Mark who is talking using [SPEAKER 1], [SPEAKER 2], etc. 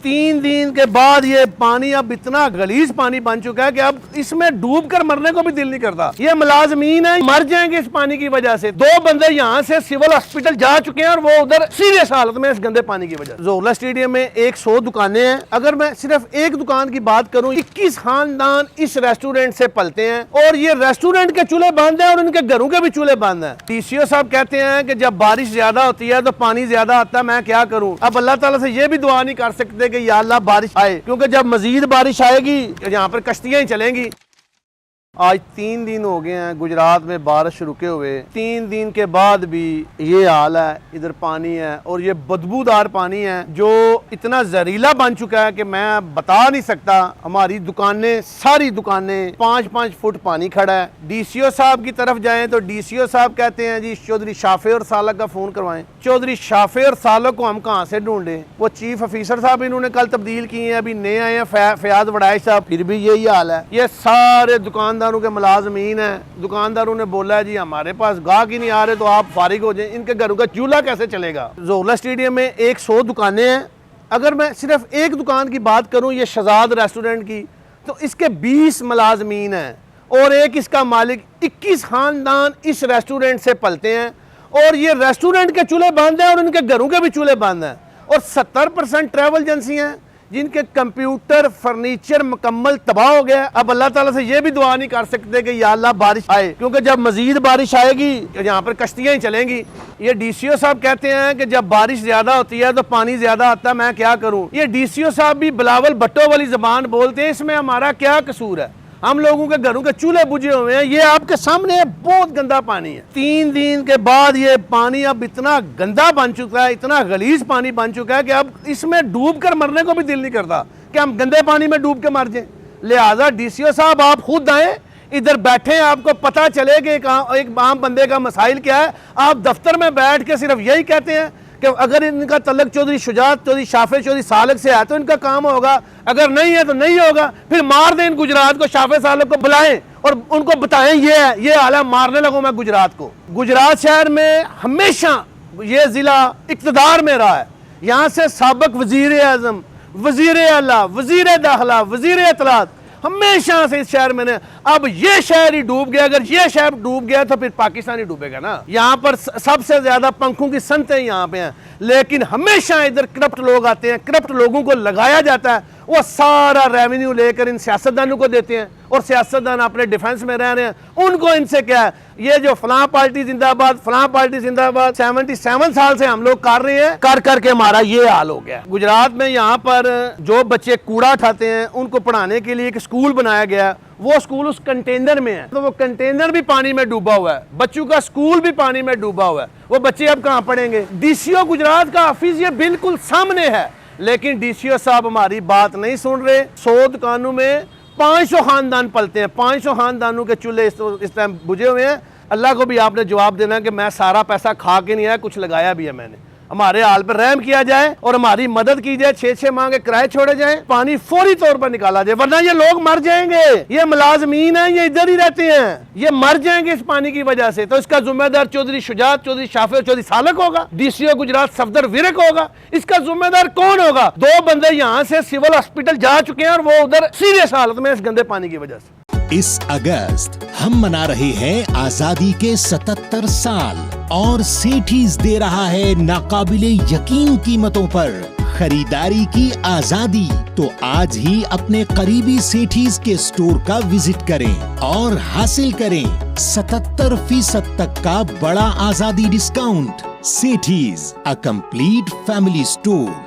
[SPEAKER 1] 3 दिन के बाद ये पानी अब इतना गलीज पानी बन चुका है कि अब इसमें डूब कर मरने को भी दिल नहीं करता। ये मुलाजमीन है, मर जाएंगे इस पानी की वजह से। 2 बंदे यहाँ से सिविल हॉस्पिटल जा चुके हैं और वो उधर सीरियस हालत में इस गंदे पानी की वजह से। जोहला स्टेडियम में 100 दुकानें हैं। अगर मैं सिर्फ एक दुकान की बात करूं, 21 खानदान इस रेस्टोरेंट से पलते हैं और ये रेस्टोरेंट के चूल्हे बंद हैं और उनके घरों के भी चूल्हे बंद हैं। डीसीओ साहब कहते हैं कि जब बारिश ज्यादा होती है तो पानी ज्यादा आता है, मैं क्या करूं। अब अल्लाह ताला से ये भी दुआ नहीं कर सकते कि या अल्लाह बारिश आए, क्योंकि जब मजीद बारिश आएगी यहाँ पर कश्तियां ही चलेंगी। आज 3 दिन हो गए हैं गुजरात में बारिश रुके हुए। 3 दिन के बाद भी ये हाल है। इधर पानी है और ये बदबूदार पानी है जो इतना जहरीला बन चुका है कि मैं बता नहीं सकता। हमारी दुकानें, सारी दुकानें 5-5 फुट पानी खड़ा है। डीसीओ साहब की तरफ जाएं तो डीसीओ साहब कहते हैं जी चौधरी शाफे और सालक का फोन करवाएं। चौधरी शाफे और सालक को हम कहाँ से ढूंढें? वो चीफ ऑफिसर साहब इन्होंने कल तब्दील किए हैं, अभी नए आए हैं फयाज वड़ाइश साहब, फिर भी यही हाल है। ये सारे दुकानदार के मुलाजमीन है। दुकानदारों ने बोला जी हमारे पास गाहक ही नहीं आ रहे तो आप फारिग हो जाएं। इनके घरों का चूल्हा कैसे चलेगा? जोहला स्टेडियम में 100 दुकानें हैं। अगर मैं सिर्फ एक दुकान की बात करूं, ये शहजाद रेस्टोरेंट की, तो इसके 20 मुलाजमीन हैं और एक इसका मालिक। 21 खानदान इस रेस्टोरेंट से पलते हैं और ये रेस्टोरेंट के चूल्हे बंद हैं और उनके घरों के भी चूल्हे बंद हैं। और 70% ट्रैवल एजेंसी हैं जिनके कंप्यूटर फर्नीचर मुकम्मल तबाह हो गया। अब अल्लाह ताला से ये भी दुआ नहीं कर सकते कि या अल्लाह बारिश आए, क्योंकि जब मजीद बारिश आएगी यहाँ पर कश्तियां ही चलेंगी। ये डीसीओ साहब कहते हैं कि जब बारिश ज्यादा होती है तो पानी ज्यादा आता है, मैं क्या करूं। ये डीसीओ साहब भी बिलावल भट्टो वाली जबान बोलते हैं, इसमें हमारा क्या कसूर है? हम लोगों के घरों के चूल्हे बुझे हुए हैं। ये आपके सामने बहुत गंदा पानी है। 3 दिन के बाद ये पानी अब इतना गंदा बन चुका है, इतना गलीज पानी बन चुका है कि अब इसमें डूब कर मरने को भी दिल नहीं करता कि हम गंदे पानी में डूब के मर जाएं। लिहाजा डीसीओ साहब आप खुद आए, इधर बैठे, आपको पता चले कि एक आम बंदे का मसाइल क्या है। आप दफ्तर में बैठ के सिर्फ यही कहते हैं कि अगर इनका तल्लक चौधरी शुजात, चौधरी शाफे, चौधरी सालक से है तो इनका काम होगा, अगर नहीं है तो नहीं होगा। फिर मार दें गुजरात को, शाफे सालक को बुलाएं और उनको बताएं ये है, ये हाल है, मारने लगूं मैं गुजरात को। गुजरात शहर में हमेशा ये जिला इक्तदार में रहा है। यहाँ से साबिक वजीर आजम, वजीर आला, वजीर दाखिला, वजीर इत्तलात हमेशा से इस शहर में ने। अब ये शहर ही डूब गया। अगर ये शहर डूब गया तो फिर पाकिस्तान ही डूबेगा ना। यहाँ पर सबसे ज्यादा पंखों की सनतें यहाँ पे हैं, लेकिन हमेशा इधर करप्ट लोग आते हैं, करप्ट लोगों को लगाया जाता है। वो सारा रेवेन्यू लेकर इन सियासतदानों को देते हैं और सियासतदान अपने डिफेंस में रह रहे हैं। उनको इनसे क्या है? ये जो फलां पार्टी जिंदाबाद, फलां पार्टी जिंदाबाद 77 साल से हम लोग कर रहे हैं, कर करके हमारा ये हाल हो गया। गुजरात में यहाँ पर जो बच्चे कूड़ा उठाते हैं उनको पढ़ाने के लिए एक स्कूल बनाया गया। वो स्कूल उस कंटेनर में है, तो वो कंटेनर भी पानी में डूबा हुआ है, बच्चों का स्कूल भी पानी में डूबा हुआ है। वो बच्चे अब कहाँ पढ़ेंगे? डीसीओ गुजरात का ऑफिस ये बिल्कुल सामने है, लेकिन डीसीओ साहब हमारी बात नहीं सुन रहे। 100 दुकानों में 500 खानदान पलते हैं। 500 खानदानों के चूल्हे इस टाइम बुझे हुए हैं। अल्लाह को भी आपने जवाब देना कि मैं सारा पैसा खा के नहीं आया, कुछ लगाया भी है मैंने। हमारे हाल पर रहम किया जाए और हमारी मदद की जाए। 6-6 माह के किराए छोड़े जाए, पानी फौरी तौर पर निकाला जाए, वरना ये लोग मर जाएंगे। ये मुलाजमीन है, ये इधर ही रहते हैं, ये मर जाएंगे इस पानी की वजह से। तो इसका जिम्मेदार चौधरी शुजात, चौधरी शाफे, चौधरी सालक होगा, डीसीओ गुजरात सफदर विरक होगा। इसका जिम्मेदार कौन होगा? 2 बंदे यहाँ से सिविल हॉस्पिटल जा चुके हैं और वो उधर सीरियस हालत में इस गंदे पानी की वजह से।
[SPEAKER 2] इस अगस्त हम मना रहे हैं आजादी के 77 साल और सेठीज दे रहा है नाकाबिले यकीन कीमतों पर खरीदारी की आजादी। तो आज ही अपने करीबी सेठीज के स्टोर का विजिट करें और हासिल करें 77% तक का बड़ा आजादी discount. Sethi's, a complete family store.